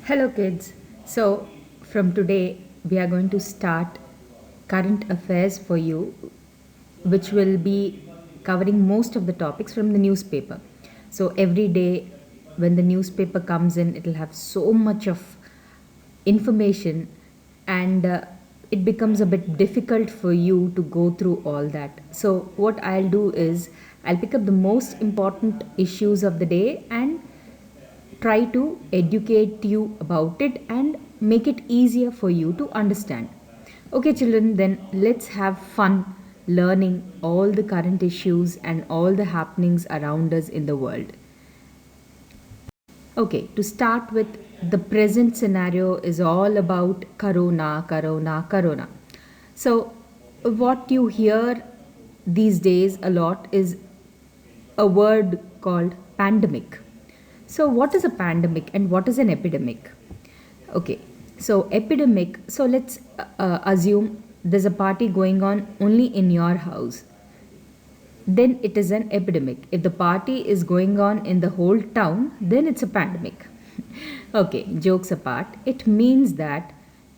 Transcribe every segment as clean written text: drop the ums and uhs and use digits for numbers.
Hello, kids. So, from today, we are going to start current affairs for you, which will be covering most of the topics from the newspaper. So, every day when the newspaper comes in, it will have so much of information, and it becomes a bit difficult for you to go through all that. So, what I'll do is I'll pick up the most important issues of the day and try to educate you about it and make it easier for you to understand. Okay, children, then let's have fun learning all the current issues and all the happenings around us in the world. Okay, to start with, the present scenario is all about corona, corona, corona. So, what you hear these days a lot is a word called pandemic. So, what is a pandemic and what is an epidemic? Okay, so epidemic. So, let's assume there's a party going on only in your house. Then it is an epidemic. If the party is going on in the whole town, then it's a pandemic. Okay, jokes apart, it means that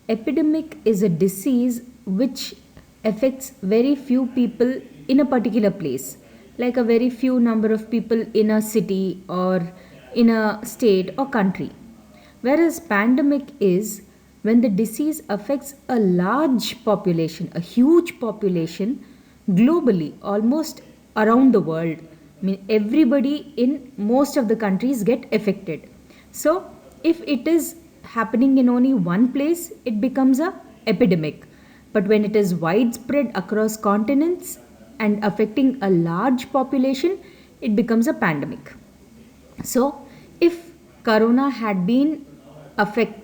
epidemic is a disease which affects very few people in a particular place, like a very few number of people in a city or in a state or country. Whereas pandemic is when the disease affects a large population, a huge population globally, almost around the world. I mean, everybody in most of the countries get affected. So, if it is happening in only one place, it becomes a epidemic. But when it is widespread across continents and affecting a large population, it becomes a pandemic. So, if corona had been affect,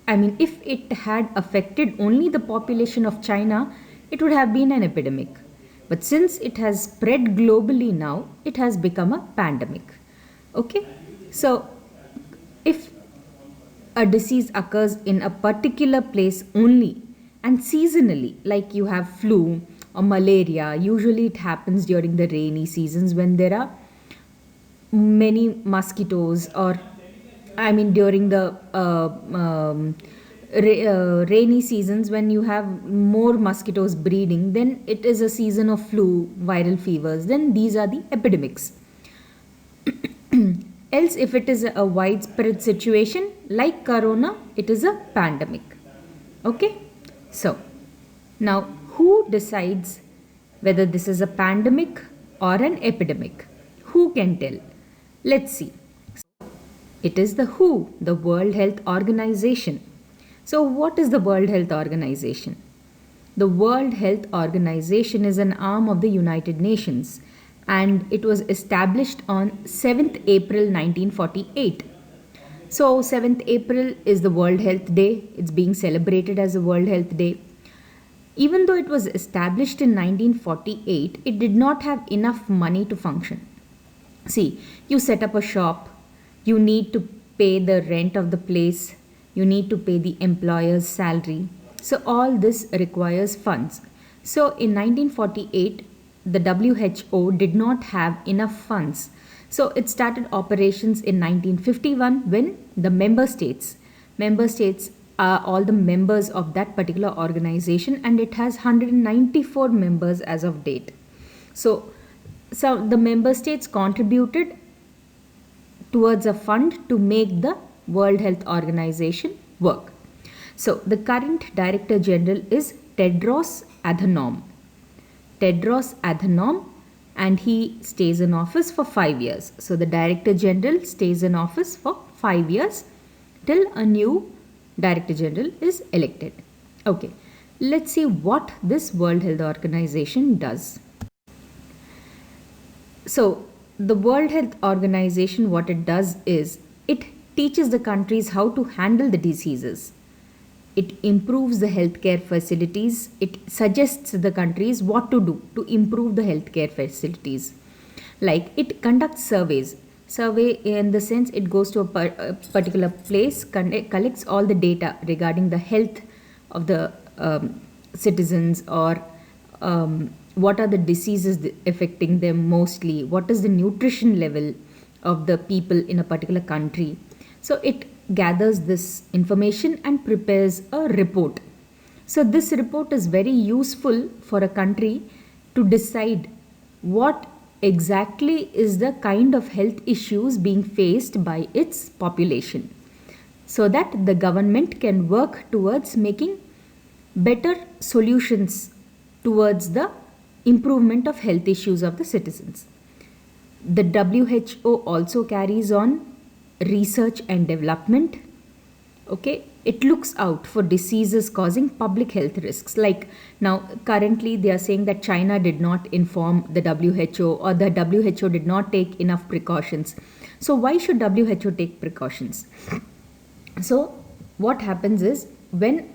if it had affected only the population of China, it would have been an epidemic. But since it has spread globally now, it has become a pandemic. Okay, so if a disease occurs in a particular place only and seasonally, like you have flu or malaria, usually it happens during the rainy seasons when there are many mosquitoes, or during the rainy seasons when you have more mosquitoes breeding, then it is a season of flu, viral fevers, then these are the epidemics. Else, if it is a widespread situation like corona, it is a pandemic. Okay, so now who decides whether this is a pandemic or an epidemic? Who can tell? Let's see. It is the WHO, the World Health Organization. So, what is the World Health Organization? The World Health Organization is an arm of the United Nations, and it was established on 7th April 1948. So, 7th April is the World Health Day. It's being celebrated as a World Health Day. Even though it was established in 1948, it did not have enough money to function. See, you set up a shop, you need to pay the rent of the place, you need to pay the employer's salary. So, all this requires funds. So, in 1948, the WHO did not have enough funds. So, it started operations in 1951 when the member states are all the members of that particular organization, and it has 194 members as of date. So the member states contributed towards a fund to make the World Health Organization work. So the current Director General is Tedros Adhanom. Tedros Adhanom, and he stays in office for 5 years. So the Director General stays in office for 5 years till a new Director General is elected. Okay, let's see what this World Health Organization does. So, the World Health Organization, what it does is it teaches the countries how to handle the diseases. It improves the healthcare facilities. It suggests the countries what to do to improve the healthcare facilities. Like it conducts surveys. Survey in the sense it goes to a particular place, collects all the data regarding the health of the citizens, or what are the diseases affecting them mostly, what is the nutrition level of the people in a particular country. So it gathers this information and prepares a report. So this report is very useful for a country to decide what exactly is the kind of health issues being faced by its population, so that the government can work towards making better solutions towards the improvement of health issues of the citizens. The WHO also carries on research and development. Okay, it looks out for diseases causing public health risks. Like now, currently, they are saying that China did not inform the WHO, or the WHO did not take enough precautions. So, why should WHO take precautions? So, what happens is when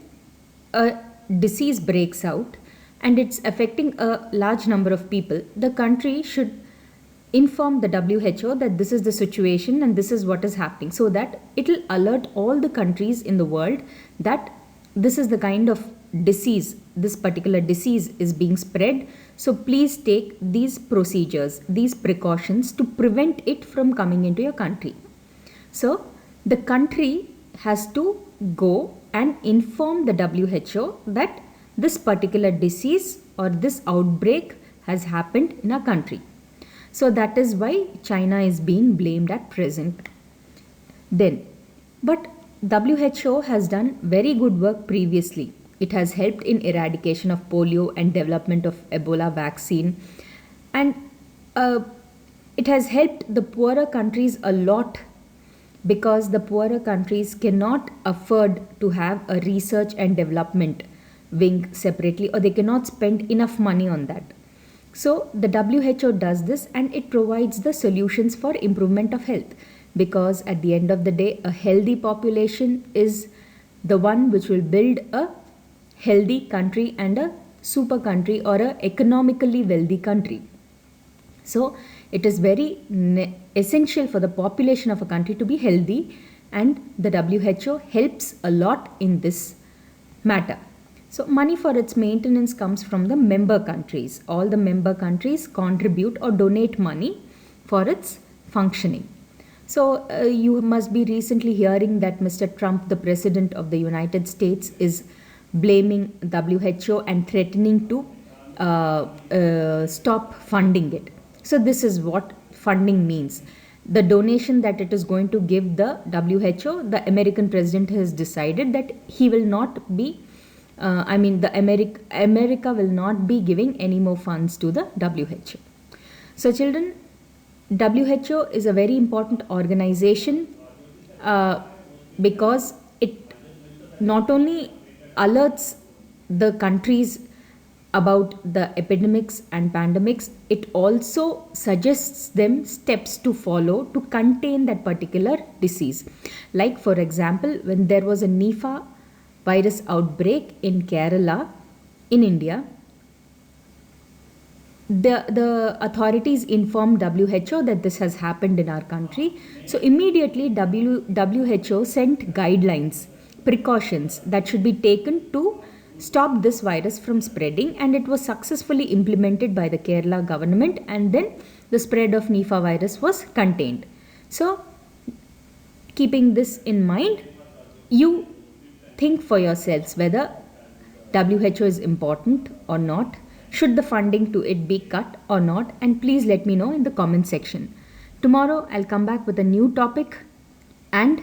a disease breaks out and it's affecting a large number of people, the country should inform the WHO that this is the situation and this is what is happening, so that it will alert all the countries in the world that this is the kind of disease, this particular disease is being spread. So please take these procedures, these precautions to prevent it from coming into your country. So the country has to go and inform the WHO that this particular disease or this outbreak has happened in our country. So that is why China is being blamed at present. Then, but WHO has done very good work previously. It has helped in eradication of polio and development of Ebola vaccine, and uh, it has helped the poorer countries a lot, because the poorer countries cannot afford to have a research and development wing separately, or they cannot spend enough money on that. So the WHO does this and it provides the solutions for improvement of health, because at the end of the day, a healthy population is the one which will build a healthy country and a super country, or a economically wealthy country. So it is very essential for the population of a country to be healthy, and the WHO helps a lot in this matter. So money for its maintenance comes from the member countries. All the member countries contribute or donate money for its functioning. So you must be recently hearing that Mr. Trump, the President of the United States, is blaming WHO and threatening to stop funding it. So this is what funding means. The donation that it is going to give the WHO, the American president has decided that he will not be America will not be giving any more funds to the WHO. So, children, WHO is a very important organization, because it not only alerts the countries about the epidemics and pandemics, it also suggests them steps to follow to contain that particular disease. Like, for example, when there was a Nipah virus outbreak in Kerala, in India, the authorities informed WHO that this has happened in our country. So immediately WHO sent guidelines, precautions that should be taken to stop this virus from spreading, and it was successfully implemented by the Kerala government, and then the spread of Nipah virus was contained. So keeping this in mind, you think for yourselves whether WHO is important or not. Should the funding to it be cut or not? And please let me know in the comment section. Tomorrow I'll come back with a new topic and